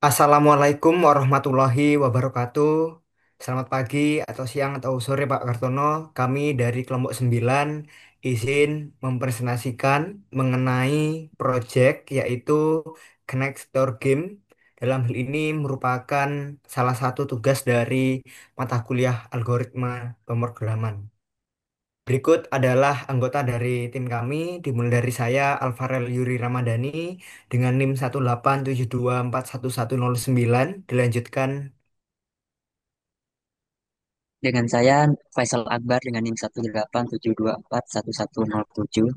Assalamualaikum warahmatullahi wabarakatuh. Selamat pagi atau siang atau sore Pak Kartono. Kami dari kelompok 9 izin mempresentasikan mengenai proyek yaitu Connect Door Game. Dalam hal ini merupakan salah satu tugas dari mata kuliah algoritma pemrograman. Berikut adalah anggota dari tim kami, dimulai dari saya, Alvarel Yuri Ramadhani, dengan NIM 187241109. Dilanjutkan. Dengan saya Faisal Akbar dengan NIM 187241107.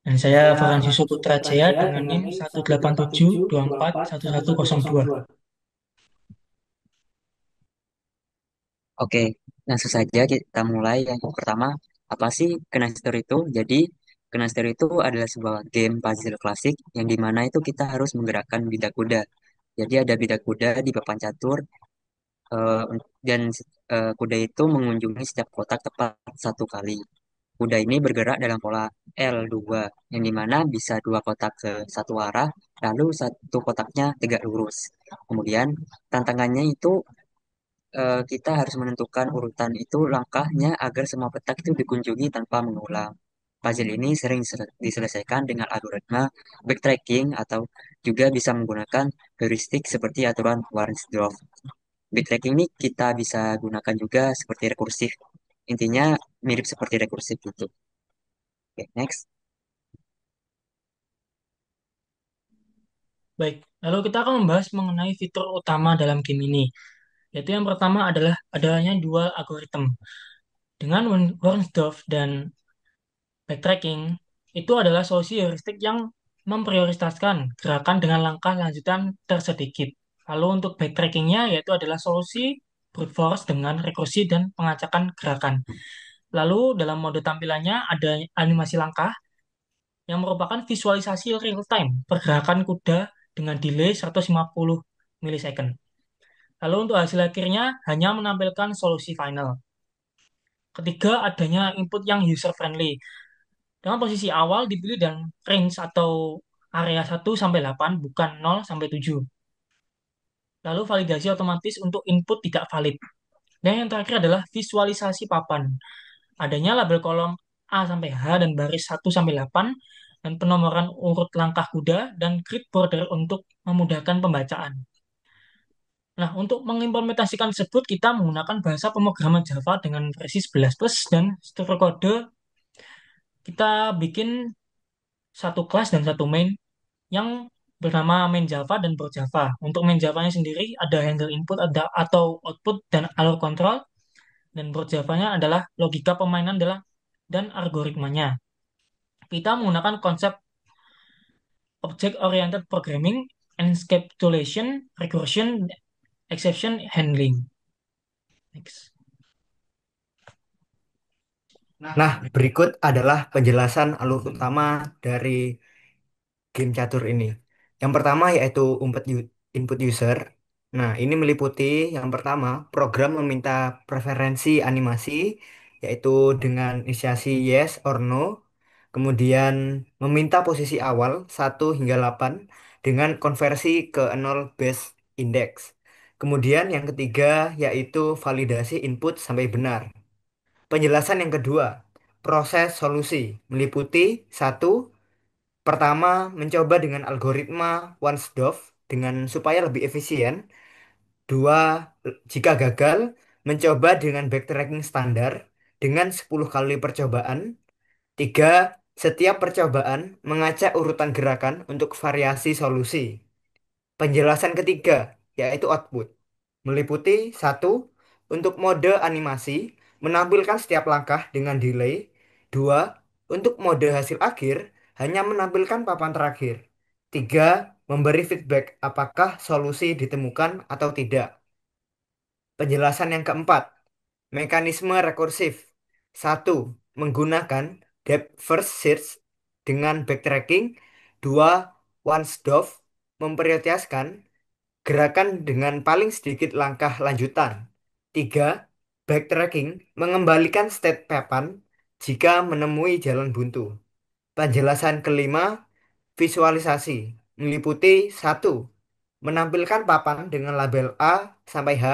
Dan saya Francisco Putra Jaya dengan NIM 187241102. Oke, langsung saja kita mulai. Yang pertama, apa sih Knaster itu? Jadi, Knaster itu adalah sebuah game puzzle klasik yang dimana itu kita harus menggerakkan bidak kuda. Jadi ada bidak kuda di papan catur eh, dan kuda itu mengunjungi setiap kotak tepat satu kali. Kuda ini bergerak dalam pola L2, yang dimana bisa dua kotak ke satu arah, lalu satu kotaknya tegak lurus. Kemudian tantangannya itu kita harus menentukan urutan itu langkahnya agar semua petak itu dikunjungi tanpa mengulang. Puzzle ini sering diselesaikan dengan algoritma backtracking atau juga bisa menggunakan heuristik seperti aturan Warnsdorf. Backtracking ini kita bisa gunakan juga seperti rekursif. Intinya mirip seperti rekursif gitu. Oke, next. Baik, lalu kita akan membahas mengenai fitur utama dalam game ini. Yaitu yang pertama adalah adanya dual algorithm. Dengan Wernsdorf dan backtracking, itu adalah solusi heuristik yang memprioritaskan gerakan dengan langkah lanjutan tersedikit. Lalu untuk backtrackingnya yaitu adalah solusi brute force dengan rekursi dan pengacakan gerakan. Lalu dalam mode tampilannya ada animasi langkah yang merupakan visualisasi real-time pergerakan kuda dengan delay 150 milisecond. Lalu untuk hasil akhirnya hanya menampilkan solusi final. Ketiga, adanya input yang user-friendly. Dengan posisi awal dipilih dan range atau area 1 sampai 8 bukan 0 sampai 7. Lalu validasi otomatis untuk input tidak valid. Dan yang terakhir adalah visualisasi papan. Adanya label kolom A sampai H dan baris 1 sampai 8 dan penomoran urut langkah kuda dan grid border untuk memudahkan pembacaan. Nah, untuk mengimplementasikan tersebut kita menggunakan bahasa pemrograman Java dengan versi 11 plus dan struktur kode kita bikin satu kelas dan satu main yang bernama main Java dan pro Java. Untuk main Javanya sendiri ada handle input ada atau output dan alur kontrol dan pro Javanya adalah logika permainan adalah dan algoritmanya. Kita menggunakan konsep object-oriented programming, encapsulation, recursion, exception handling. Next. Nah, berikut adalah penjelasan alur utama dari game catur ini. Yang pertama yaitu input user. Nah, ini meliputi yang pertama, program meminta preferensi animasi, yaitu dengan inisiasi yes or no. Kemudian meminta posisi awal 1 hingga 8 dengan konversi ke 0 base index. Kemudian yang ketiga yaitu validasi input sampai benar. Penjelasan yang kedua, proses solusi meliputi satu. Pertama, mencoba dengan algoritma Wansdorf dengan supaya lebih efisien. Dua, jika gagal, mencoba dengan backtracking standar dengan 10 kali percobaan. Tiga, setiap percobaan mengacak urutan gerakan untuk variasi solusi. Penjelasan ketiga, yaitu output, meliputi satu, untuk mode animasi, menampilkan setiap langkah dengan delay. Dua, untuk mode hasil akhir, hanya menampilkan papan terakhir. Tiga, memberi feedback apakah solusi ditemukan atau tidak. Penjelasan yang keempat, mekanisme rekursif. Satu, menggunakan depth first search dengan backtracking. Dua, Wansdorf memprioritaskan gerakan dengan paling sedikit langkah lanjutan. Tiga, backtracking mengembalikan state papan jika menemui jalan buntu. Penjelasan kelima, visualisasi. meliputi satu, menampilkan papan dengan label A sampai H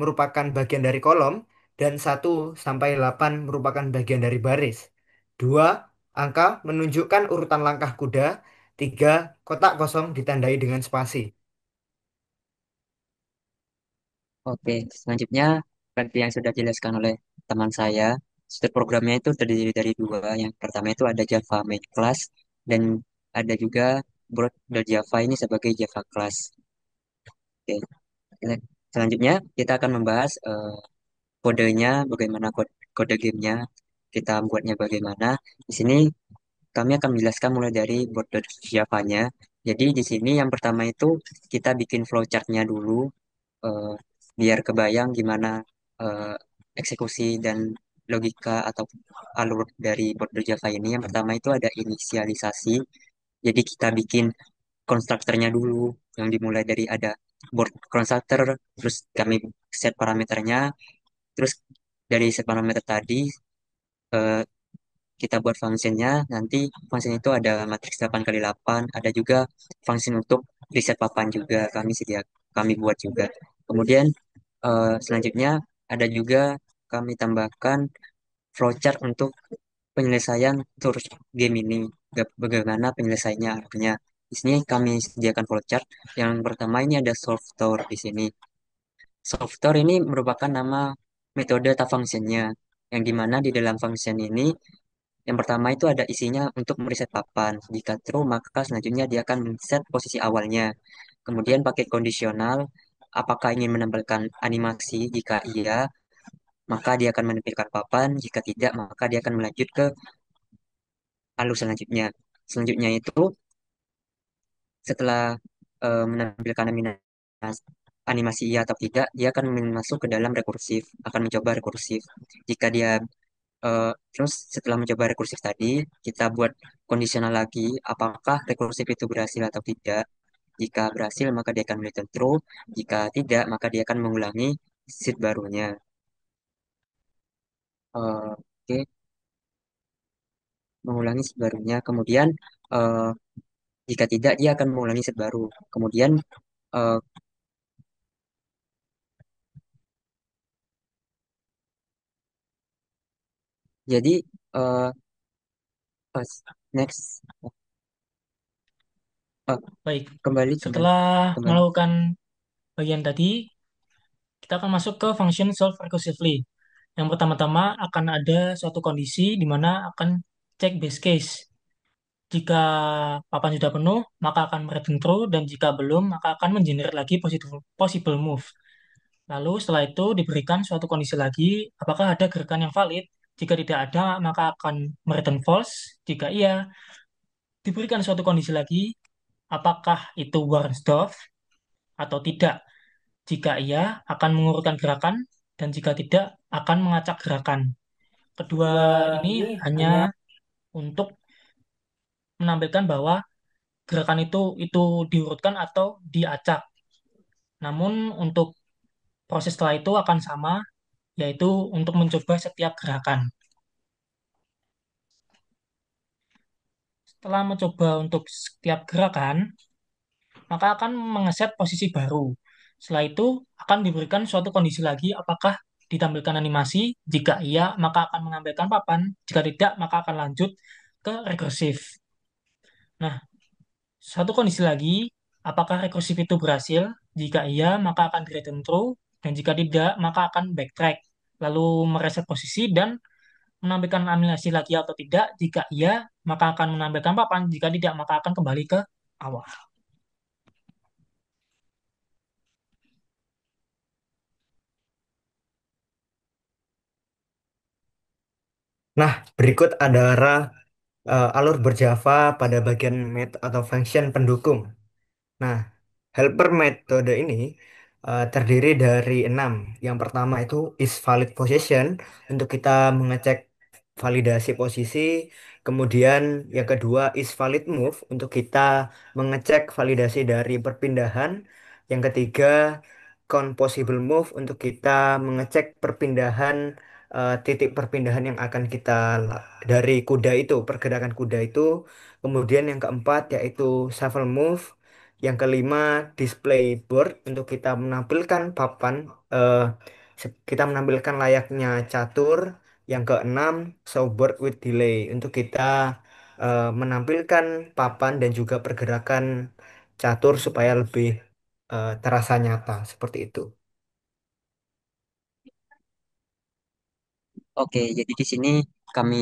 merupakan bagian dari kolom dan 1 sampai 8 merupakan bagian dari baris. Dua, angka menunjukkan urutan langkah kuda. Tiga, kotak kosong ditandai dengan spasi. Oke, selanjutnya seperti yang sudah dijelaskan oleh teman saya, struktur programnya itu terdiri dari dua. Yang pertama itu ada Java main class dan ada juga Java ini sebagai Java class. Oke, selanjutnya kita akan membahas kodenya, bagaimana kode gamenya, kita buatnya bagaimana. Di sini kami akan menjelaskan mulai dari Java-nya. Jadi di sini yang pertama itu kita bikin flowchart-nya dulu, eh, biar kebayang gimana eh, eksekusi dan logika atau alur dari board Java ini. Yang pertama itu ada inisialisasi. Jadi kita bikin konstruktornya dulu, yang dimulai dari ada board constructor, terus kami set parameternya, terus dari set parameter tadi eh, kita buat functionnya. Nanti function itu ada matriks 8 kali 8, ada juga function untuk reset papan juga kami buat juga. Kemudian selanjutnya ada juga kami tambahkan flowchart untuk penyelesaian tour game ini. Bagaimana penyelesaiannya artinya. Di sini kami sediakan flowchart. Yang pertama ini ada solve tour di sini. Solve tour ini merupakan nama metode atau functionnya, yang dimana di dalam function ini yang pertama itu ada isinya untuk mereset papan. Jika true, maka selanjutnya dia akan set posisi awalnya. Kemudian pakai kondisional, apakah ingin menampilkan animasi? Jika iya, maka dia akan menampilkan papan. Jika tidak, maka dia akan melanjut ke alur selanjutnya. Selanjutnya itu setelah menampilkan animasi iya atau tidak, dia akan masuk ke dalam rekursif, akan mencoba rekursif. Jika dia terus setelah mencoba rekursif tadi, kita buat kondisional lagi, apakah rekursif itu berhasil atau tidak. Jika berhasil, maka dia akan return true. Jika tidak, maka dia akan mengulangi seed barunya. Oke, mengulangi seed barunya. Kemudian, eh, jika tidak, dia akan mengulangi seed baru. Kemudian, eh, jadi, eh, next, eh, Baik, kembali, kembali, setelah kembali. melakukan bagian tadi, kita akan masuk ke function solve recursively. Yang pertama-tama akan ada suatu kondisi di mana akan cek base case. Jika papan sudah penuh, maka akan return true, dan jika belum, maka akan mengenerate lagi possible move. Lalu setelah itu diberikan suatu kondisi lagi, apakah ada gerakan yang valid? Jika tidak ada, maka akan return false. Jika iya, diberikan suatu kondisi lagi, apakah itu Warnsdorf atau tidak? Jika iya, akan mengurutkan gerakan, dan jika tidak, akan mengacak gerakan. Kedua ini hanya untuk menampilkan bahwa gerakan itu diurutkan atau diacak. Namun untuk proses setelah itu akan sama, yaitu untuk mencoba setiap gerakan. Setelah mencoba untuk setiap gerakan, maka akan mengeset posisi baru. Setelah itu akan diberikan suatu kondisi lagi, apakah ditampilkan animasi. Jika iya, maka akan mengambilkan papan. Jika tidak, maka akan lanjut ke rekursif. Nah, satu kondisi lagi, apakah rekursif itu berhasil? Jika iya, maka akan di return true, dan jika tidak, maka akan backtrack, lalu mereset posisi dan menampilkan animasi lagi atau tidak. Jika iya, maka akan menampilkan papan. Jika tidak, maka akan kembali ke awal. Nah, berikut adalah alur berJava pada bagian met atau function pendukung. Nah, helper metode ini terdiri dari 6. Yang pertama itu is valid position untuk kita mengecek validasi posisi. Kemudian yang kedua is valid move untuk kita mengecek validasi dari perpindahan. Yang ketiga count possible move untuk kita mengecek perpindahan titik perpindahan yang akan kita dari kuda itu, pergerakan kuda itu. Kemudian yang keempat yaitu shuffle move. Yang kelima display board untuk kita menampilkan papan, eh, kita menampilkan layaknya catur. Yang keenam show board with delay untuk kita menampilkan papan dan juga pergerakan catur supaya lebih terasa nyata seperti itu. Oke, jadi di sini kami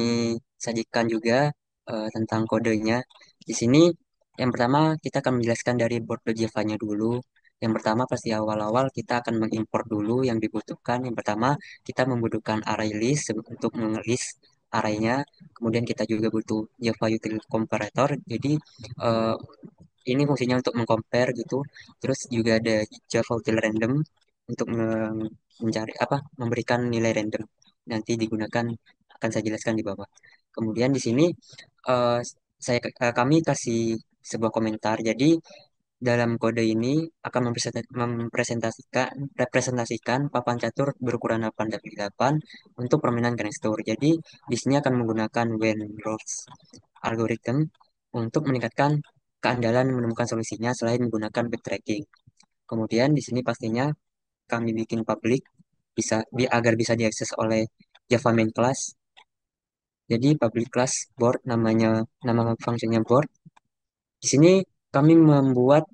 sajikan juga tentang kodenya. Di sini yang pertama kita akan menjelaskan dari board.java-nya dulu. Yang pertama pasti awal-awal kita akan mengimport dulu yang dibutuhkan. Yang pertama kita membutuhkan array list untuk mengelis arraynya. Kemudian kita juga butuh Java Utility Comparator. Jadi eh, ini fungsinya untuk mengcompare gitu. Terus juga ada Java Util Random untuk mencari apa memberikan nilai random nanti digunakan akan saya jelaskan di bawah. Kemudian di sini eh, kami kasih sebuah komentar. Jadi dalam kode ini akan mempresentasikan representasikan papan catur berukuran 8 dari 8 untuk permainan Grand Tour. Jadi di sini akan menggunakan when rows algorithm untuk meningkatkan keandalan menemukan solusinya selain menggunakan backtracking. Kemudian di sini pastinya kami bikin public agar bisa diakses oleh Java main class. Jadi public class board nama fungsinya board. Di sini kami membuat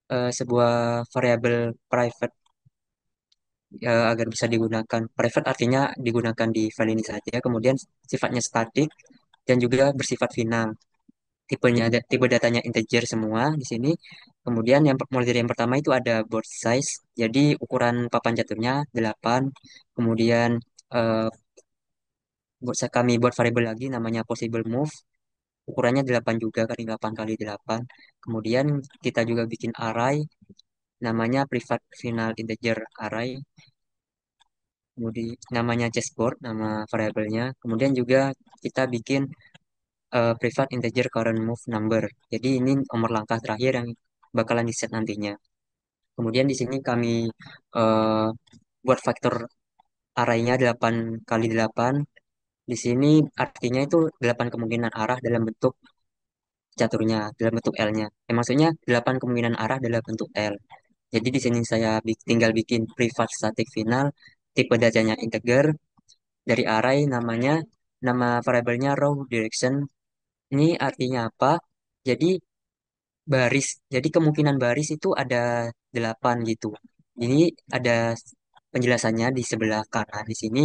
sebuah variabel private agar bisa digunakan. Private artinya digunakan di file ini saja. Kemudian sifatnya static dan juga bersifat final. Tipe datanya integer semua di sini. Kemudian mulai dari yang pertama itu ada board size. Jadi ukuran papan caturnya 8. Kemudian eh, kami buat variabel lagi namanya possible move. Ukurannya 8 juga kali 8 kali 8. Kemudian kita juga bikin array namanya private final integer array. Kemudian namanya chessboard nama variabelnya. Kemudian juga kita bikin private integer current move number. Jadi ini nomor langkah terakhir yang bakalan di set nantinya. Kemudian di sini kami eh, buat faktor arraynya 8 kali 8. Di sini artinya itu 8 kemungkinan arah dalam bentuk caturnya, dalam bentuk L-nya. Maksudnya 8 kemungkinan arah dalam bentuk L. Jadi di sini saya tinggal bikin private static final, tipe datanya integer, dari array nama variabelnya row direction. Ini artinya apa? Jadi jadi kemungkinan baris itu ada 8 gitu. Ini ada penjelasannya di sebelah kanan. Di sini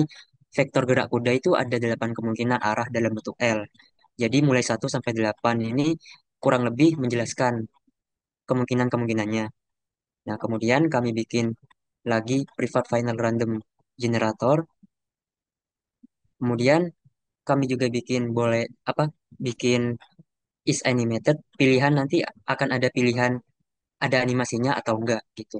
vektor gerak kuda itu ada 8 kemungkinan arah dalam bentuk L. Jadi mulai 1 sampai 8 ini kurang lebih menjelaskan kemungkinan-kemungkinannya. Nah, kemudian kami bikin lagi private final random generator. Kemudian kami juga bikin is animated, pilihan nanti akan ada pilihan ada animasinya atau enggak gitu.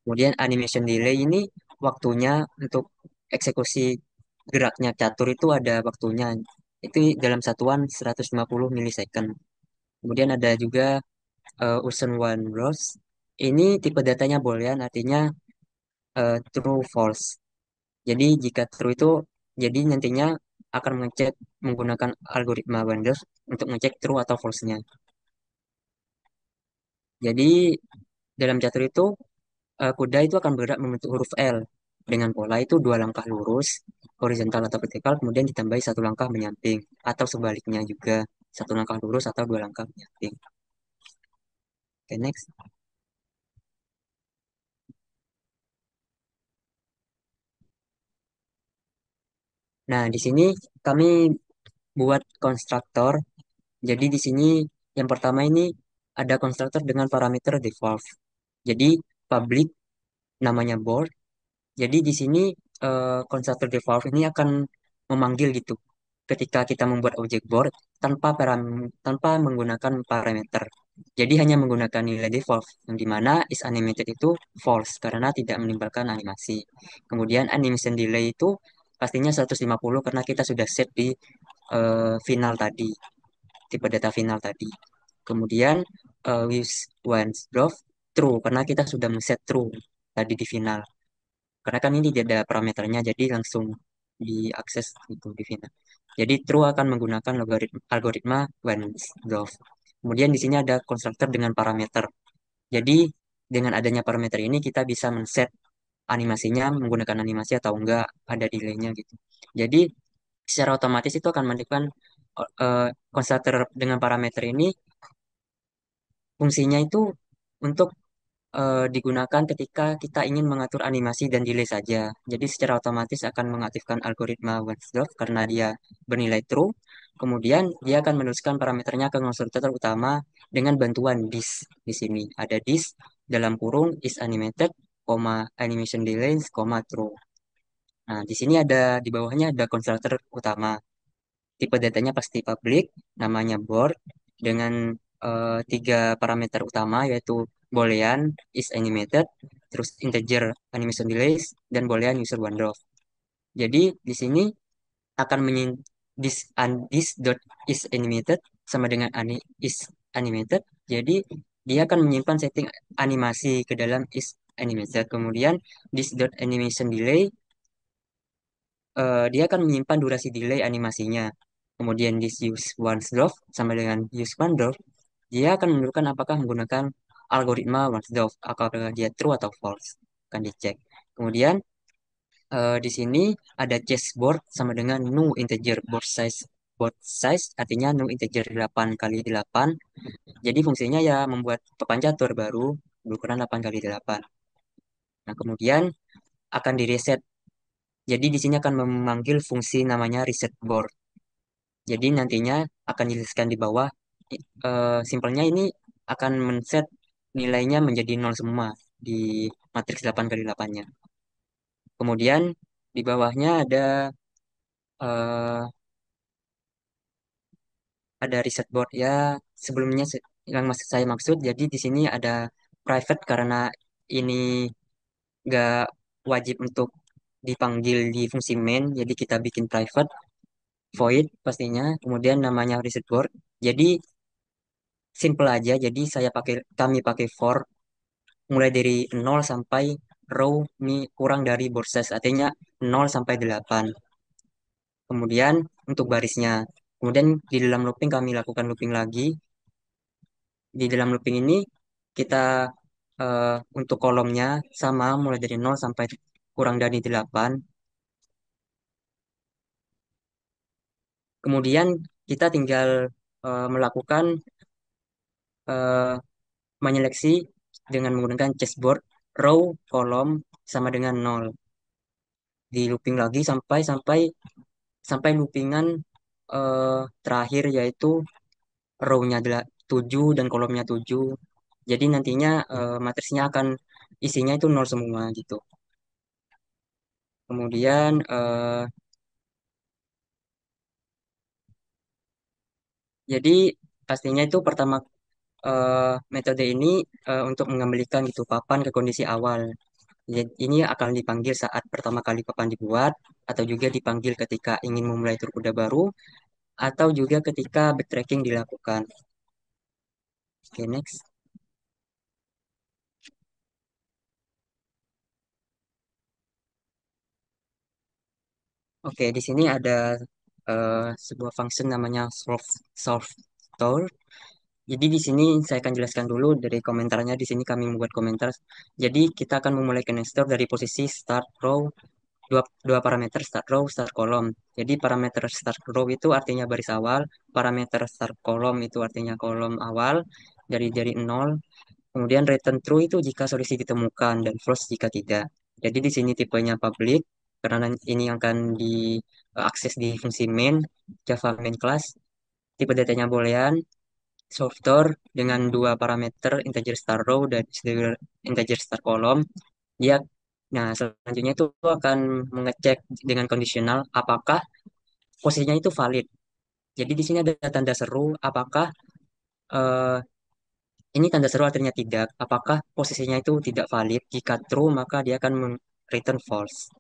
Kemudian animation delay ini waktunya untuk eksekusi geraknya catur itu ada waktunya. Itu dalam satuan 150 milisecond. Kemudian ada juga Ocean One Rose. Ini tipe datanya boolean artinya true false. Jadi jika true itu jadi nantinya akan mengecek menggunakan algoritma Wonders untuk mengecek true atau false-nya. Jadi dalam catur itu kuda itu akan bergerak membentuk huruf L dengan pola itu 2 langkah lurus, horizontal atau vertikal, kemudian ditambahi 1 langkah menyamping, atau sebaliknya juga 1 langkah lurus atau 2 langkah menyamping. Oke, next. Nah, di sini kami buat konstruktor. Jadi di sini yang pertama ini ada konstruktor dengan parameter default. Jadi public namanya board. Jadi di sini konstruktor default ini akan memanggil gitu ketika kita membuat objek board tanpa menggunakan parameter. Jadi hanya menggunakan nilai default yang dimana is animated itu false karena tidak menimbulkan animasi. Kemudian animation delay itu pastinya 150 karena kita sudah set di final tadi, tipe data final tadi. Kemudian with once drop true karena kita sudah men-set true tadi di final. Karena kan ini tidak ada parameternya jadi langsung diakses itu di Vina. Jadi true akan menggunakan algoritma Wandsdorf. Kemudian di sini ada konstruktor dengan parameter. Jadi dengan adanya parameter ini kita bisa men-set animasinya menggunakan animasi atau enggak, ada delay-nya gitu. Jadi secara otomatis itu akan menentukan konstruktor dengan parameter ini fungsinya itu untuk digunakan ketika kita ingin mengatur animasi dan delay saja. Jadi secara otomatis akan mengaktifkan algoritma Watchdog karena dia bernilai true. Kemudian dia akan menuliskan parameternya ke konstruktor utama dengan bantuan this. Di sini ada this dalam kurung is animated, animation delay, true. Nah, di sini ada di bawahnya ada konstruktor utama. Tipe datanya pasti public, namanya board, dengan tiga parameter utama yaitu boolean, is animated, terus integer animation delays, dan boolean user one drop. Jadi di sini akan this dot is animated sama dengan is animated. Jadi dia akan menyimpan setting animasi ke dalam is animated. Kemudian this dot animation delay dia akan menyimpan durasi delay animasinya. Kemudian di use once drop sama dengan use one drop, dia akan menentukan apakah menggunakan algoritma once drop, apakah dia true atau false, akan dicek. Kemudian di sini ada chessboard sama dengan no integer board size artinya no integer 8 kali 8. Jadi fungsinya ya membuat papan catur baru berukuran 8 kali 8. Nah, kemudian akan di reset. Jadi di sini akan memanggil fungsi namanya reset board. Jadi nantinya akan dijelaskan di bawah. Simpelnya ini akan men-set nilainya menjadi nol semua di matriks 8 kali 8-nya. Kemudian di bawahnya eh, ada reset board ya. Sebelumnya yang masih saya maksud, jadi di sini ada private karena ini nggak wajib untuk dipanggil di fungsi main. Jadi kita bikin private void pastinya. Kemudian namanya reset board. Jadi simple aja. Jadi kami pakai for mulai dari nol sampai row kurang dari board size, artinya nol sampai 8. Kemudian untuk barisnya. Kemudian di dalam looping kami lakukan looping lagi. Di dalam looping ini kita untuk kolomnya sama mulai dari nol sampai kurang dari 8. Kemudian kita tinggal melakukan eh, menyeleksi dengan menggunakan chessboard row kolom sama dengan nol. Di looping lagi sampai sampai sampai loopingan terakhir yaitu row-nya adalah 7 dan kolomnya 7. Jadi nantinya matriksnya akan isinya itu nol semua gitu. Kemudian jadi pastinya itu pertama metode ini untuk mengembalikan gitu papan ke kondisi awal. Jadi ini akan dipanggil saat pertama kali papan dibuat atau juga dipanggil ketika ingin memulai tur kuda baru atau juga ketika backtracking dilakukan. Oke, next. Oke, di sini ada sebuah function namanya solve store. Jadi di sini saya akan jelaskan dulu dari komentarnya. Di sini kami membuat komentar. Jadi kita akan memulai connector dari posisi start row dua parameter start row start column. Jadi parameter start row itu artinya baris awal, parameter start column itu artinya kolom awal dari nol. Kemudian return true itu jika solusi ditemukan dan false jika tidak. Jadi di sini tipenya public karena ini akan diakses di fungsi main Java main class. Tipe datanya boolean, software dengan dua parameter integer start row dan integer start column. Dia Nah, selanjutnya itu akan mengecek dengan kondisional apakah posisinya itu valid. Jadi di sini ada tanda seru apakah eh, ini tanda seru artinya tidak. Apakah posisinya itu tidak valid? Jika true, maka dia akan return false.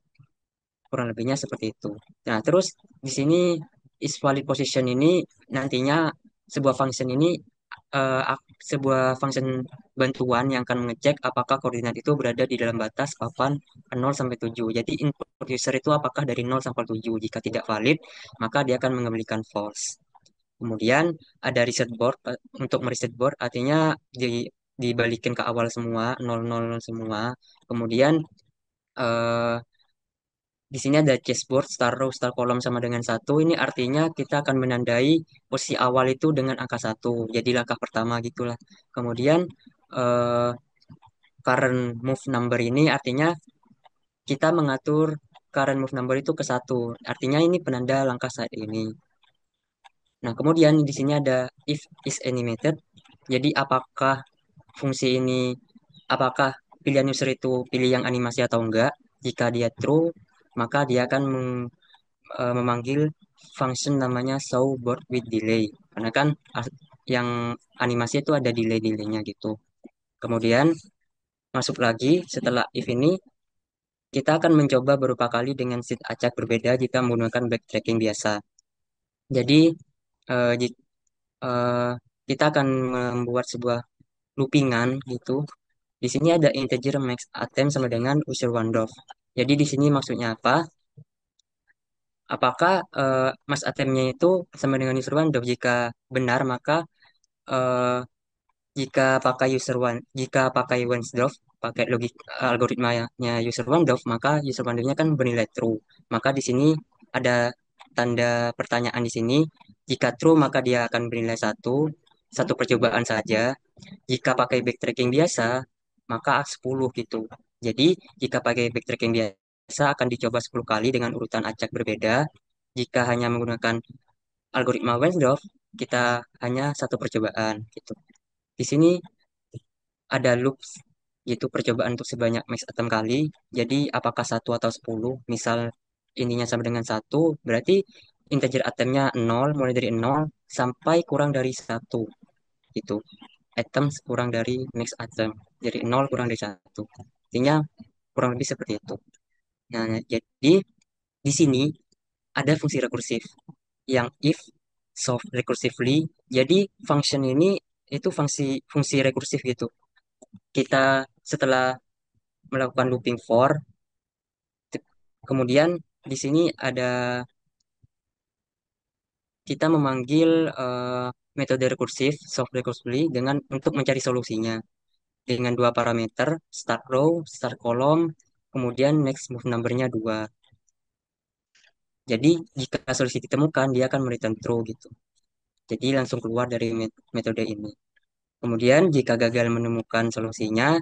Kurang lebihnya seperti itu. Nah, terus di sini is valid position ini nantinya sebuah function ini sebuah function bantuan yang akan mengecek apakah koordinat itu berada di dalam batas papan 0 sampai 7. Jadi input user itu apakah dari 0 sampai 7. Jika tidak valid, maka dia akan mengembalikan false. Kemudian ada reset board. Untuk mereset board artinya dibalikin ke awal semua, 000 semua. Kemudian eh, di sini ada chessboard, star row, star column sama dengan satu. Ini artinya kita akan menandai posisi awal itu dengan angka satu. Jadi langkah pertama gitulah. Kemudian eh, current move number ini artinya kita mengatur current move number itu ke satu. Artinya ini penanda langkah saat ini. Nah, kemudian di sini ada if is animated. Jadi fungsi ini, apakah pilihan user itu pilih yang animasi atau enggak? Jika dia true, maka dia akan memanggil function namanya show board with delay. Karena kan yang animasi itu ada delay-delaynya gitu. Kemudian masuk lagi setelah if ini kita akan mencoba beberapa kali dengan seed acak berbeda jika menggunakan backtracking biasa. Jadi eh, jik- eh, kita akan membuat sebuah loopingan gitu. Di sini ada integer max attempt sama dengan user one drop. Jadi di sini maksudnya apa? Apakah max attempt-nya itu sama dengan user one drop? Jika benar maka eh, jika pakai Wensdorf, pakai logik algoritmanya user Wendorf, maka user Wendorf-nya kan bernilai true. Maka di sini ada tanda pertanyaan di sini. Jika true, maka dia akan bernilai satu percobaan saja. Jika pakai backtracking biasa, maka 10 gitu. Jadi, jika pakai backtracking biasa akan dicoba 10 kali dengan urutan acak berbeda. Jika hanya menggunakan algoritma Wensdorf, kita hanya satu percobaan gitu. Di sini ada loops yaitu percobaan untuk sebanyak max attempt kali. Jadi apakah satu atau 10? Misal ininya sama dengan satu, berarti integer attempt-nya 0, mulai dari 0 sampai kurang dari satu gitu. Attempt kurang dari max attempt. Jadi 0 kurang dari satu. Artinya kurang lebih seperti itu. Nah, jadi di sini ada fungsi rekursif yang if solve recursively. Jadi function ini itu fungsi fungsi rekursif gitu. Kita setelah melakukan looping for. Kemudian di sini ada kita memanggil metode rekursif, solve recursively dengan untuk mencari solusinya dengan dua parameter, start row, start column, kemudian next move number-nya 2. Jadi jika solusi ditemukan, dia akan return true gitu. Jadi langsung keluar dari metode ini. Kemudian jika gagal menemukan solusinya,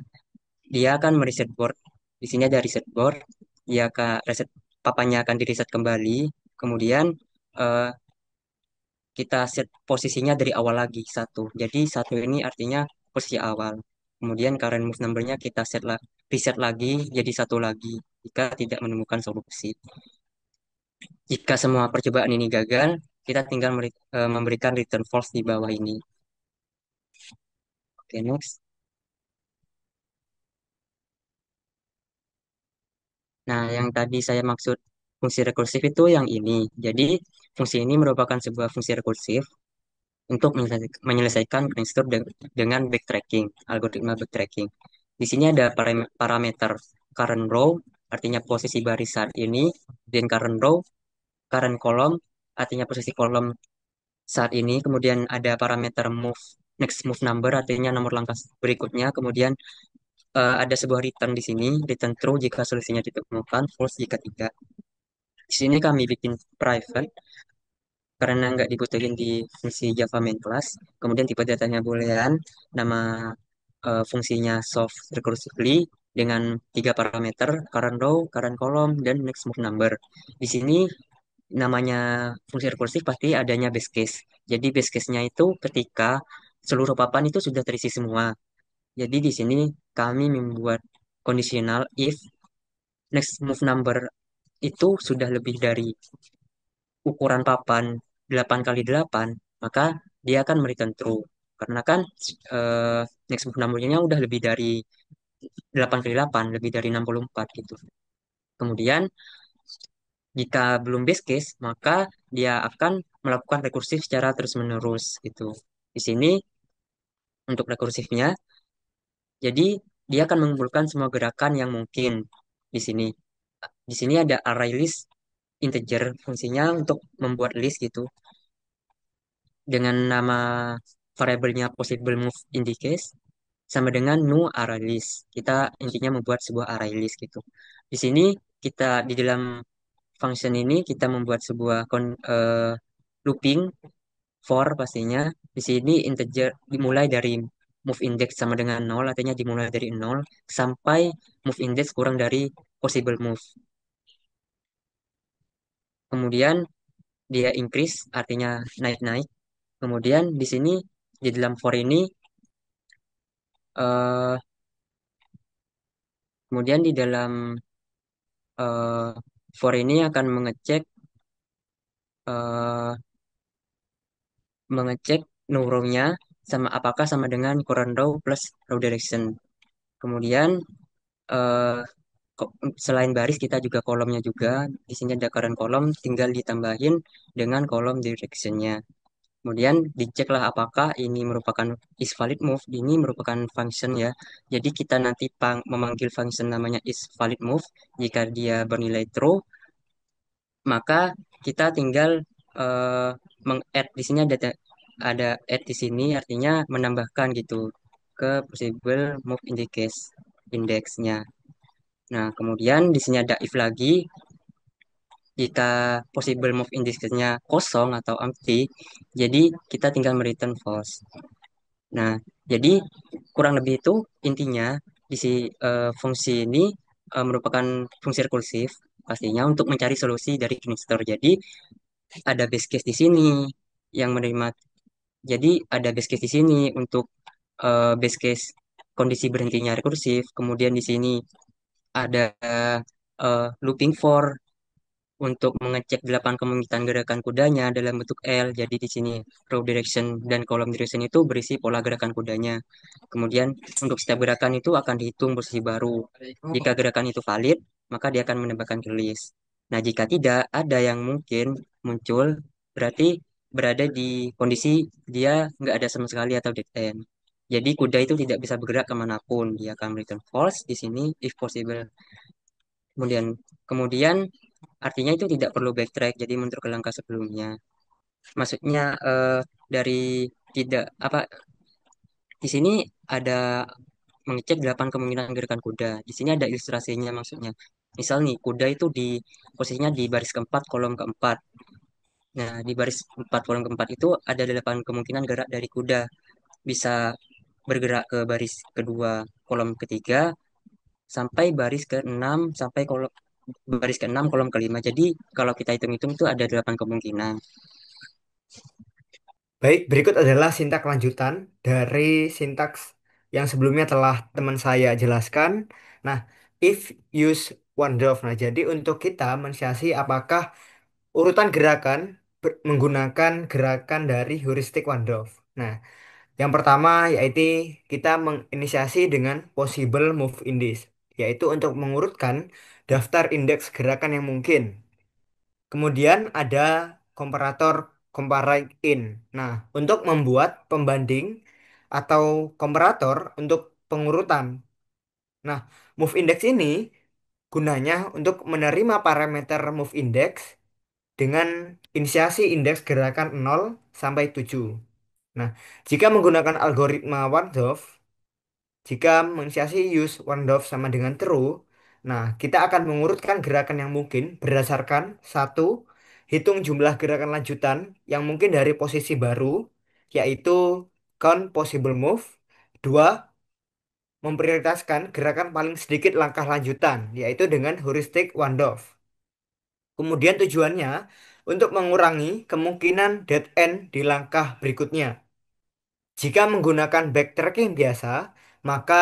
dia akan mereset board. Di sini ada reset board. Dia akan reset papanya akan direset kembali. Kemudian eh, kita set posisinya dari awal lagi satu. Jadi satu ini artinya posisi awal. Kemudian current move number-nya kita reset lagi jadi satu lagi jika tidak menemukan solusi. Jika semua percobaan ini gagal, kita tinggal memberikan return false di bawah ini. Oke, next. Nah, yang tadi saya maksud fungsi rekursif itu yang ini. Jadi, fungsi ini merupakan sebuah fungsi rekursif untuk menyelesaikan brainstorm dengan backtracking, algoritma backtracking. Di sini ada parameter current row, artinya posisi baris saat ini, dan current row, current column, artinya posisi kolom saat ini. Kemudian ada parameter move, next move number, artinya nomor langkah berikutnya. Kemudian ada sebuah return di sini, return true jika solusinya ditemukan, false jika tidak. Di sini kami bikin private karena nggak dibutuhin di fungsi Java main class. Kemudian tipe datanya boolean, nama fungsinya solve recursively dengan tiga parameter, current row, current column, dan next move number. Di sini namanya fungsi rekursif pasti adanya base case. Jadi base case-nya itu ketika seluruh papan itu sudah terisi semua. Jadi di sini kami membuat conditional if next move number itu sudah lebih dari ukuran papan 8 kali 8 maka dia akan return true. Karena kan next move number-nya udah lebih dari 8 kali 8 lebih dari 64 gitu. Kemudian jika belum base case, maka dia akan melakukan rekursif secara terus-menerus gitu. Di sini untuk rekursifnya Jadi dia akan mengumpulkan semua gerakan yang mungkin di sini. Di sini ada array list integer, fungsinya untuk membuat list gitu dengan nama variabelnya possible move in the case sama dengan new array list. Kita intinya membuat sebuah array list gitu. Di sini kita di dalam function ini kita membuat sebuah looping for pastinya. Di sini integer dimulai dari move index sama dengan nol, artinya dimulai dari nol sampai move index kurang dari possible move. Kemudian dia increase artinya naik-naik. Kemudian di sini di dalam for ini eh kemudian di dalam eh for ini akan eh, mengecek no row-nya sama apakah sama dengan current row plus row direction. Kemudian eh, selain baris kita juga kolomnya juga. Di sini ada current kolom tinggal ditambahin dengan kolom direction-nya. Kemudian diceklah apakah ini merupakan is valid move. Ini merupakan function ya. Jadi kita nanti memanggil function namanya is valid move. Jika dia bernilai true, maka kita tinggal eh, meng-add di sini ada add di sini artinya menambahkan gitu ke possible move indices indexnya. Nah, kemudian di sini ada if lagi jika possible move indexnya kosong atau empty, jadi kita tinggal return false. Nah, jadi kurang lebih itu intinya di fungsi ini merupakan fungsi rekursif pastinya untuk mencari solusi dari Knigster. Jadi ada base case di sini yang menerima. Jadi ada base case di sini untuk base case kondisi berhentinya rekursif. Kemudian di sini ada looping for untuk mengecek 8 kemungkinan gerakan kudanya dalam bentuk L. Jadi di sini row direction dan column direction itu berisi pola gerakan kudanya. Kemudian untuk setiap gerakan itu akan dihitung posisi baru. Jika gerakan itu valid, maka dia akan menambahkan ke list. Nah, jika tidak ada yang mungkin muncul, berarti berada di kondisi dia nggak ada sama sekali atau dead end. Jadi kuda itu tidak bisa bergerak kemanapun. Dia akan return false di sini if possible. Kemudian kemudian artinya itu tidak perlu backtrack, jadi mundur ke langkah sebelumnya. Maksudnya dari tidak apa di sini ada mengecek 8 kemungkinan gerakan kuda. Di sini ada ilustrasinya maksudnya. Misal nih, kuda itu di posisinya di baris keempat, kolom keempat. Nah, di baris 4 kolom keempat itu ada 8 kemungkinan gerak dari kuda. Bisa bergerak ke baris kedua, kolom ketiga, sampai baris ke-6, sampai baris ke-6, kolom kelima. Jadi, kalau kita hitung-hitung itu ada 8 kemungkinan. Baik, berikut adalah sintaks lanjutan dari sintaks yang sebelumnya telah teman saya jelaskan. Nah, if use one dove. Nah, jadi untuk kita mensiasati apakah urutan gerakan menggunakan gerakan dari heuristik one dove. Nah, yang pertama yaitu kita menginisiasi dengan possible move index, yaitu untuk mengurutkan daftar indeks gerakan yang mungkin. Kemudian ada komparator compare in. Nah, untuk membuat pembanding atau komparator untuk pengurutan. Nah, move index ini gunanya untuk menerima parameter move index dengan inisiasi indeks gerakan 0 sampai 7. Nah, jika menggunakan algoritma One Dove, jika menginisiasi use one dove sama dengan true, nah kita akan mengurutkan gerakan yang mungkin berdasarkan satu, hitung jumlah gerakan lanjutan yang mungkin dari posisi baru, yaitu count possible move. Dua, memprioritaskan gerakan paling sedikit langkah lanjutan, yaitu dengan heuristik one dove. Kemudian tujuannya untuk mengurangi kemungkinan dead end di langkah berikutnya. Jika menggunakan backtracking biasa, maka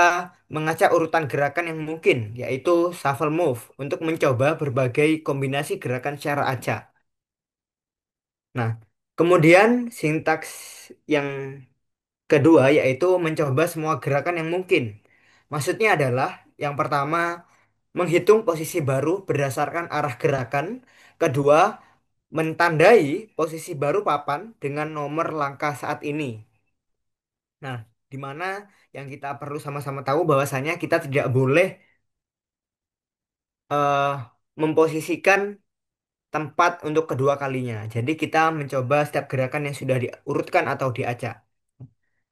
mengacak urutan gerakan yang mungkin, yaitu shuffle move, untuk mencoba berbagai kombinasi gerakan secara acak. Nah, kemudian sintaks yang kedua yaitu mencoba semua gerakan yang mungkin. Maksudnya adalah yang pertama, menghitung posisi baru berdasarkan arah gerakan. Kedua, mentandai posisi baru papan dengan nomor langkah saat ini. Nah, di mana yang kita perlu sama-sama tahu bahwasanya kita tidak boleh eh, memposisikan tempat untuk kedua kalinya. Jadi kita mencoba setiap gerakan yang sudah diurutkan atau diacak.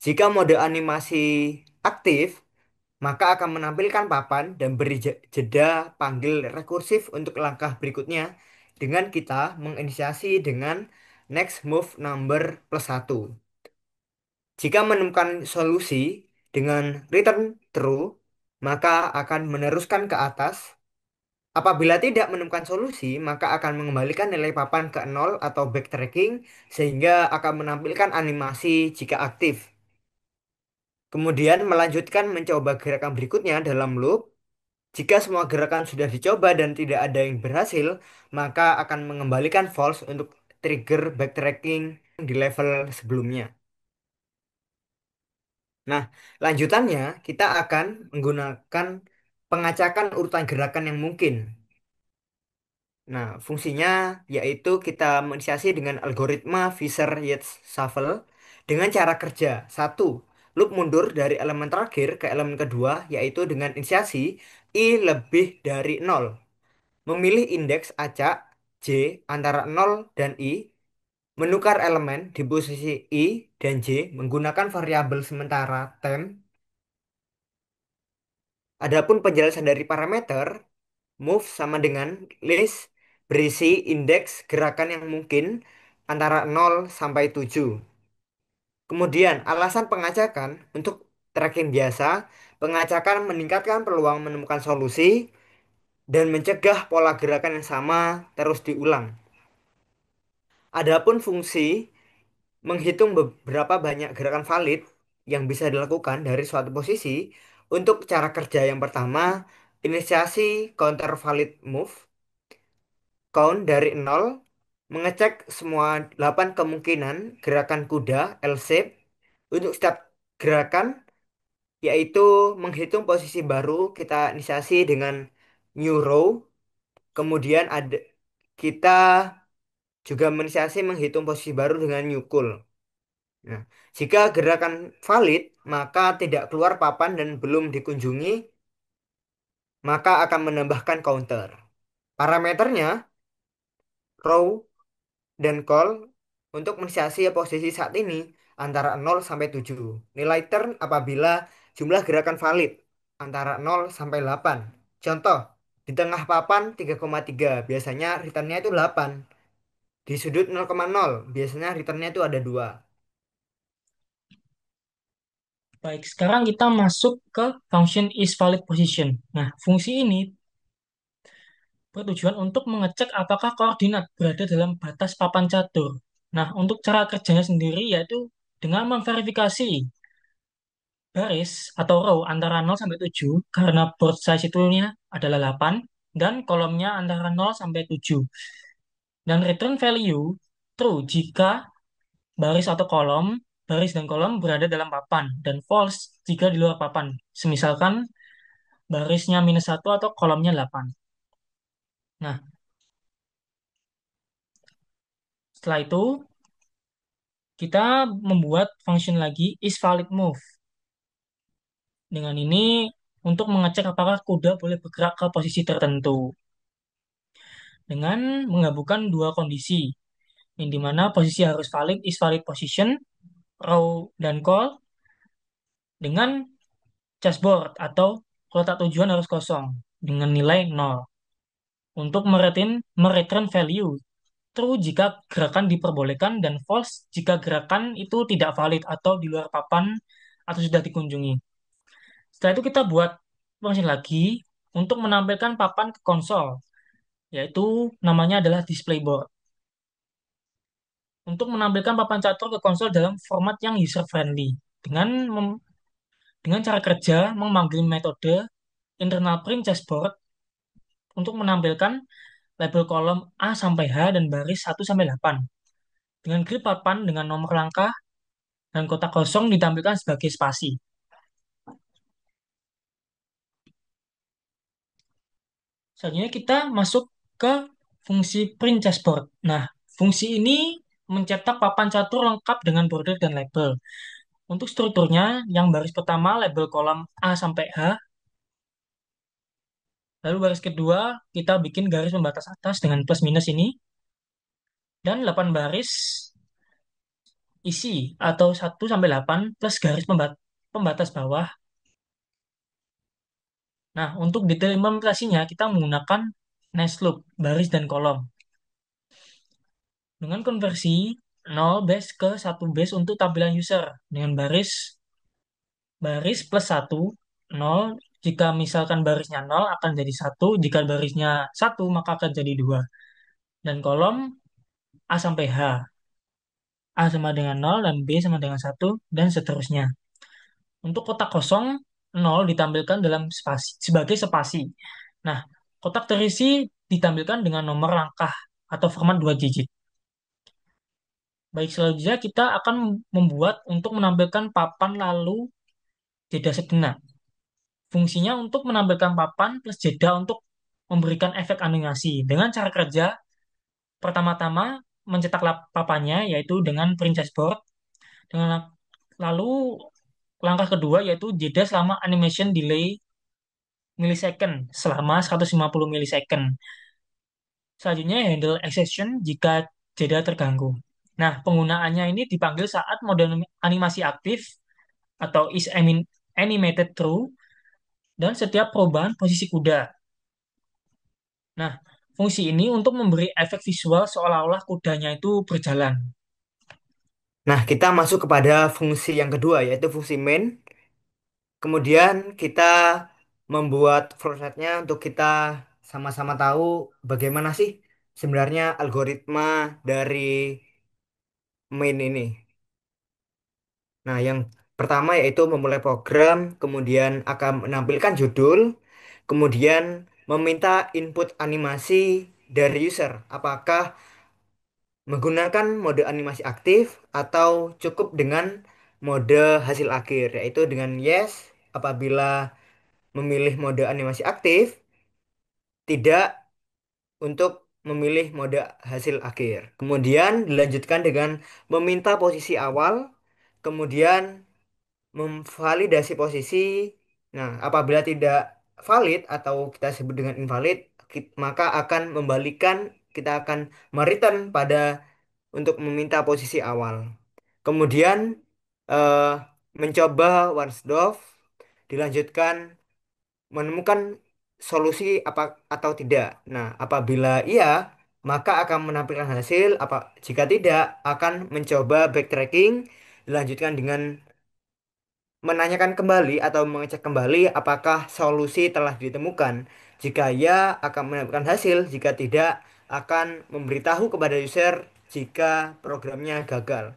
Jika mode animasi aktif, maka akan menampilkan papan dan beri jeda panggil rekursif untuk langkah berikutnya dengan kita menginisiasi dengan next move number plus satu. Jika menemukan solusi dengan return true, maka akan meneruskan ke atas. Apabila tidak menemukan solusi, maka akan mengembalikan nilai papan ke nol atau backtracking sehingga akan menampilkan animasi jika aktif. Kemudian melanjutkan mencoba gerakan berikutnya dalam loop. Jika semua gerakan sudah dicoba dan tidak ada yang berhasil, maka akan mengembalikan false untuk trigger backtracking di level sebelumnya. Nah, lanjutannya kita akan menggunakan pengacakan urutan gerakan yang mungkin. Nah, fungsinya yaitu kita menginisiasi dengan algoritma Fisher-Yates Shuffle dengan cara kerja. Satu, loop mundur dari elemen terakhir ke elemen kedua, yaitu dengan inisiasi I lebih dari nol. Memilih indeks acak J antara nol dan I, menukar elemen di posisi I dan J menggunakan variabel sementara temp. Adapun penjelasan dari parameter, move sama dengan list berisi indeks gerakan yang mungkin antara nol sampai 7. Kemudian, alasan pengacakan untuk tracking biasa, pengacakan meningkatkan peluang menemukan solusi dan mencegah pola gerakan yang sama terus diulang. Adapun fungsi menghitung beberapa banyak gerakan valid yang bisa dilakukan dari suatu posisi untuk cara kerja yang pertama, inisiasi counter valid move. Count dari nol, mengecek semua 8 kemungkinan gerakan kuda L-shape untuk setiap gerakan, yaitu menghitung posisi baru kita inisiasi dengan new row. Kemudian ada kita juga menginisiasi menghitung posisi baru dengan new cool. Nah, jika gerakan valid, maka tidak keluar papan dan belum dikunjungi, maka akan menambahkan counter. Parameternya row dan call untuk mensiasati posisi saat ini antara 0 sampai 7. Nilai turn apabila jumlah gerakan valid antara 0 sampai 8. Contoh, di tengah papan 3,3 biasanya returnnya itu 8. Di sudut 0,0 biasanya returnnya itu ada 2. Baik, sekarang kita masuk ke function isValidPosition. Nah, fungsi ini bertujuan untuk mengecek apakah koordinat berada dalam batas papan catur. Nah, untuk cara kerjanya sendiri yaitu dengan memverifikasi baris atau row antara 0 sampai 7 karena board size itunya adalah 8 dan kolomnya antara 0 sampai 7. Dan return value true jika baris dan kolom berada dalam papan dan false jika di luar papan. Semisalkan barisnya -1 atau kolomnya 8. Nah, setelah itu kita membuat function lagi isValidMove. Dengan ini untuk mengecek apakah kuda boleh bergerak ke posisi tertentu dengan menggabungkan dua kondisi, yang dimana posisi harus valid isValid position, row dan call dengan chessboard atau kotak tujuan harus kosong dengan nilai 0 untuk mereturn value true jika gerakan diperbolehkan dan false jika gerakan itu tidak valid atau di luar papan atau sudah dikunjungi. Setelah itu kita buat function lagi untuk menampilkan papan ke konsol, yaitu namanya adalah display board. Untuk menampilkan papan catur ke konsol dalam format yang user friendly dengan dengan cara kerja memanggil metode internal print chessboard untuk menampilkan label kolom A sampai H dan baris 1 sampai 8 dengan grid papan dengan nomor langkah dan kotak kosong ditampilkan sebagai spasi. Selanjutnya kita masuk ke fungsi print chessboard. Nah, fungsi ini mencetak papan catur lengkap dengan border dan label. Untuk strukturnya, yang baris pertama label kolom A sampai H, lalu baris kedua kita bikin garis pembatas atas dengan plus minus ini, dan 8 baris isi atau 1 sampai 8 plus garis pembatas bawah. Nah, untuk detail implementasinya kita menggunakan nice loop, baris dan kolom. Dengan konversi 0 base ke 1 base untuk tampilan user dengan baris baris plus 1 0. Jika misalkan barisnya 0 akan jadi 1, jika barisnya 1 maka akan jadi 2. Dan kolom A sampai H. A sama dengan 0 dan B sama dengan 1 dan seterusnya. Untuk kotak kosong 0 ditampilkan dalam spasi sebagai spasi. Nah, kotak terisi ditampilkan dengan nomor langkah atau format 2 digit. Baik, selanjutnya kita akan membuat untuk menampilkan papan lalu jeda sejenak. Fungsinya untuk menampilkan papan plus jeda untuk memberikan efek animasi. Dengan cara kerja, pertama-tama mencetak papannya yaitu dengan princess board. Dengan lalu langkah kedua yaitu jeda selama animation delay millisecond selama 150 millisecond. Selanjutnya handle exception jika jeda terganggu. Nah, penggunaannya ini dipanggil saat mode animasi aktif atau animated true dan setiap perubahan posisi kuda. Nah, fungsi ini untuk memberi efek visual seolah-olah kudanya itu berjalan. Nah, kita masuk kepada fungsi yang kedua, yaitu fungsi main. Kemudian kita membuat flowchartnya untuk kita sama-sama tahu bagaimana sih sebenarnya algoritma dari main ini. Nah, yang pertama yaitu memulai program, kemudian akan menampilkan judul, kemudian meminta input animasi dari user. Apakah menggunakan mode animasi aktif atau cukup dengan mode hasil akhir, yaitu dengan yes apabila memilih mode animasi aktif, tidak untuk memilih mode hasil akhir. Kemudian dilanjutkan dengan meminta posisi awal, kemudian memvalidasi posisi. Nah, apabila tidak valid atau kita sebut dengan invalid, maka akan membalikan, kita akan mereturn pada untuk meminta posisi awal. Kemudian eh, mencoba Warsdorf, dilanjutkan menemukan solusi apa atau tidak. Nah, apabila iya, maka akan menampilkan hasil. Jika tidak, akan mencoba backtracking, dilanjutkan dengan menanyakan kembali atau mengecek kembali apakah solusi telah ditemukan. Jika ya, akan mendapatkan hasil. Jika tidak, akan memberitahu kepada user jika programnya gagal.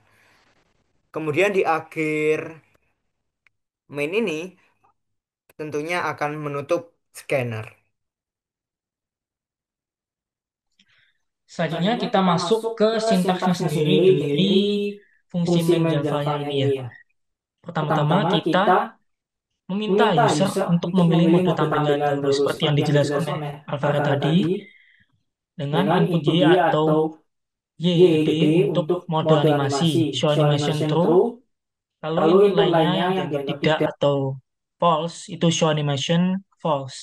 Kemudian di akhir main ini tentunya akan menutup scanner. Selanjutnya Selanjutnya kita kita masuk masuk ke ke sintaksnya sintaksnya sendiri sendiri dari dari fungsi fungsi main main Java-nya Java-nya ini ya. ini ya. Pertama-tama Pertama-tama kita kita meminta meminta user user untuk untuk memilih memilih mode mode tampilan tampilan dahulu dahulu seperti yang seperti yang dijelaskan oleh dijelaskan oleh Alvaro Alvaro tadi tadi dengan dengan input input Y Y atau atau YB YB untuk untuk mode mode animasi animasi show show animation animation true, true, lalu lalu input input lainnya lainnya yang yang dianggap dianggap tidak tidak. atau false itu show animation false.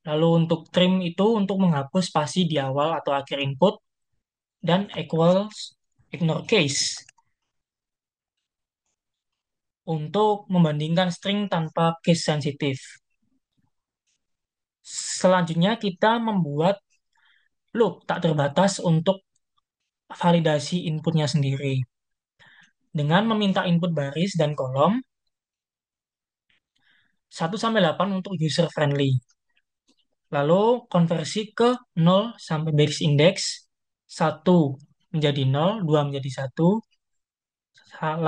Lalu untuk trim itu untuk menghapus spasi di awal atau akhir input dan equals ignore case untuk membandingkan string tanpa case sensitif. Selanjutnya kita membuat loop tak terbatas untuk validasi inputnya sendiri dengan meminta input baris dan kolom 1 sampai 8 untuk user friendly. Lalu konversi ke 0 sampai baris index 1 menjadi 0, 2 menjadi 1,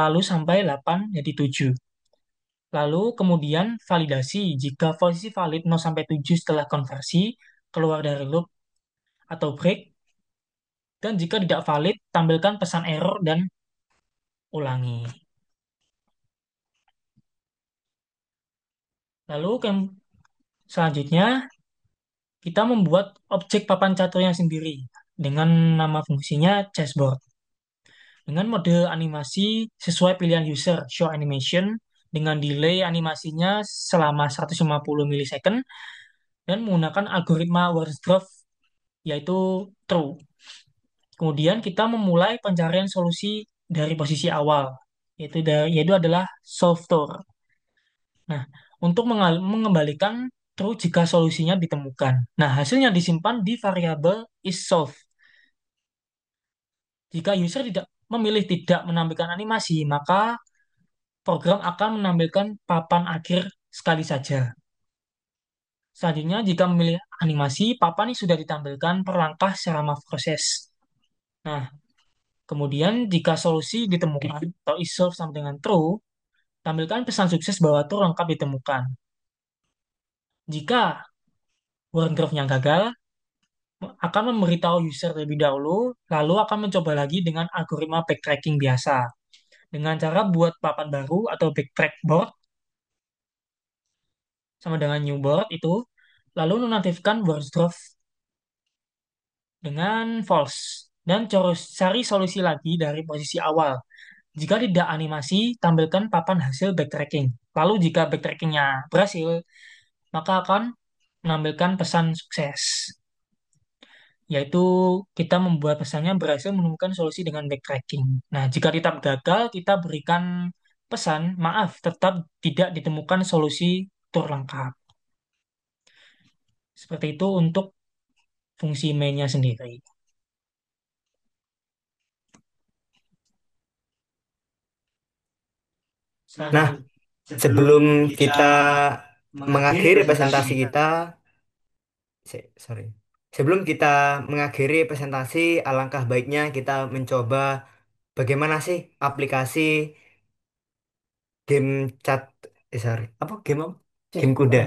lalu sampai 8 jadi 7. Lalu kemudian validasi jika posisi valid 0 sampai 7 setelah konversi keluar dari loop atau break, dan jika tidak valid tampilkan pesan error dan ulangi. Lalu selanjutnya kita membuat objek papan caturnya sendiri dengan nama fungsinya chessboard. dengan mode animasi sesuai pilihan user, show animation, dengan delay animasinya selama 150 milisecond, dan menggunakan algoritma Wardsdorf, yaitu true. Kemudian kita memulai pencarian solusi dari posisi awal, yaitu adalah solve tour. Nah, untuk mengembalikan true jika solusinya ditemukan. Nah, hasilnya disimpan di variabel isSolve. Jika user tidak memilih tidak menampilkan animasi, maka program akan menampilkan papan akhir sekali saja. Selanjutnya, jika memilih animasi, papan ini sudah ditampilkan per langkah selama proses. Nah, kemudian jika solusi ditemukan atau isSolve sama dengan true, tampilkan pesan sukses bahwa true lengkap ditemukan. Jika Warcraft-nya gagal, akan memberitahu user terlebih dahulu, lalu akan mencoba lagi dengan algoritma backtracking biasa. Dengan cara buat papan baru atau backtrack board sama dengan new board itu, lalu nonaktifkan Wordsdorf dengan false dan cari solusi lagi dari posisi awal. Jika tidak animasi, tampilkan papan hasil backtracking. Lalu jika backtrackingnya berhasil, maka akan menampilkan pesan sukses, yaitu kita membuat pesannya berhasil menemukan solusi dengan backtracking. Nah, jika tetap gagal, kita berikan pesan, maaf, tetap tidak ditemukan solusi tur lengkap. Seperti itu untuk fungsi mainnya sendiri. Nah, Selanjutnya, sebelum kita mengakhiri presentasi kita, sorry. Sebelum kita mengakhiri presentasi, alangkah baiknya kita mencoba bagaimana sih aplikasi game chat, sorry, apa game apa? Game kuda,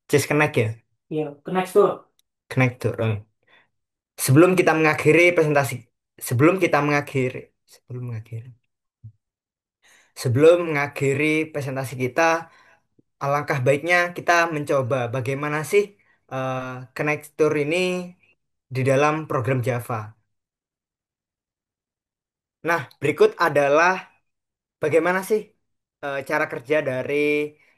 Chess Connect ya, iya, ke next tuh. Connect tuh. Sebelum kita mengakhiri presentasi, sebelum kita mengakhiri, sebelum mengakhiri, sebelum mengakhiri presentasi kita, alangkah baiknya kita mencoba bagaimana sih eh, Connector ini di dalam program Java. Nah, berikut adalah bagaimana sih cara kerja dari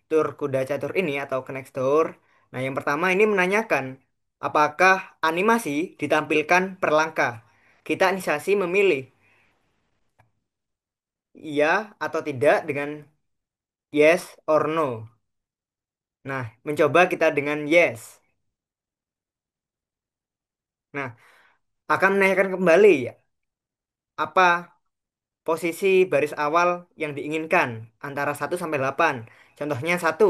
tur kuda catur ini atau Connector. Nah, yang pertama ini menanyakan apakah animasi ditampilkan per langkah. Kita inisiasi memilih iya atau tidak dengan yes or no. Nah, mencoba kita dengan yes. Nah, akan menanyakan kembali ya, apa posisi baris awal yang diinginkan antara 1 sampai 8. Contohnya 1.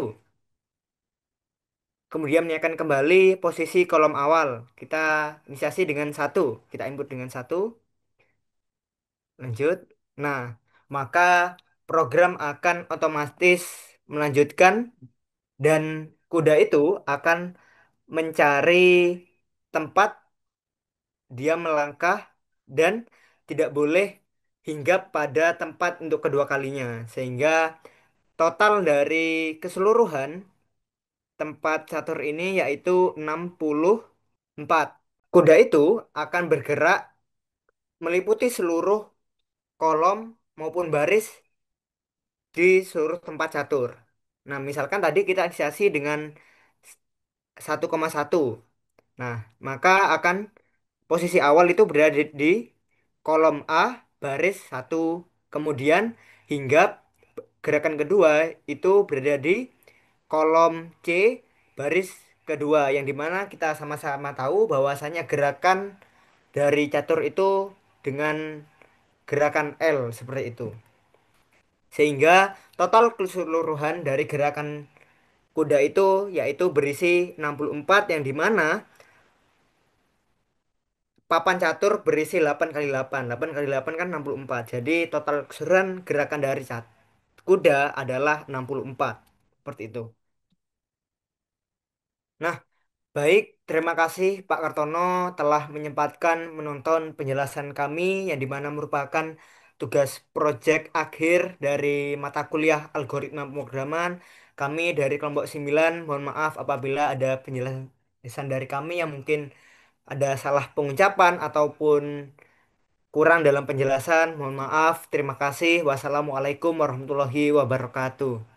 Kemudian menanyakan kembali posisi kolom awal. Kita inisiasi dengan 1. Kita input dengan 1. Lanjut. Nah, maka program akan otomatis melanjutkan dan kuda itu akan mencari tempat dia melangkah dan tidak boleh hinggap pada tempat untuk kedua kalinya. Sehingga total dari keseluruhan tempat catur ini yaitu 64. Kuda itu akan bergerak meliputi seluruh kolom maupun baris di seluruh tempat catur. Nah, misalkan tadi kita inisiasi dengan 1,1. Nah, maka akan posisi awal itu berada di kolom A baris 1. Kemudian hingga gerakan kedua itu berada di kolom C baris kedua yang dimana kita sama-sama tahu bahwasanya gerakan dari catur itu dengan gerakan L seperti itu. Sehingga total keseluruhan dari gerakan kuda itu yaitu berisi 64 yang dimana papan catur berisi 8 kali 8. 8 kali 8 kan 64. Jadi total keseluruhan gerakan dari kuda adalah 64. Seperti itu. Nah, baik, terima kasih Pak Kartono telah menyempatkan menonton penjelasan kami yang dimana merupakan tugas proyek akhir dari mata kuliah algoritma pemrograman. Kami dari kelompok 9, mohon maaf apabila ada penjelasan dari kami yang mungkin ada salah pengucapan ataupun kurang dalam penjelasan, mohon maaf. Terima kasih. Wassalamualaikum warahmatullahi wabarakatuh.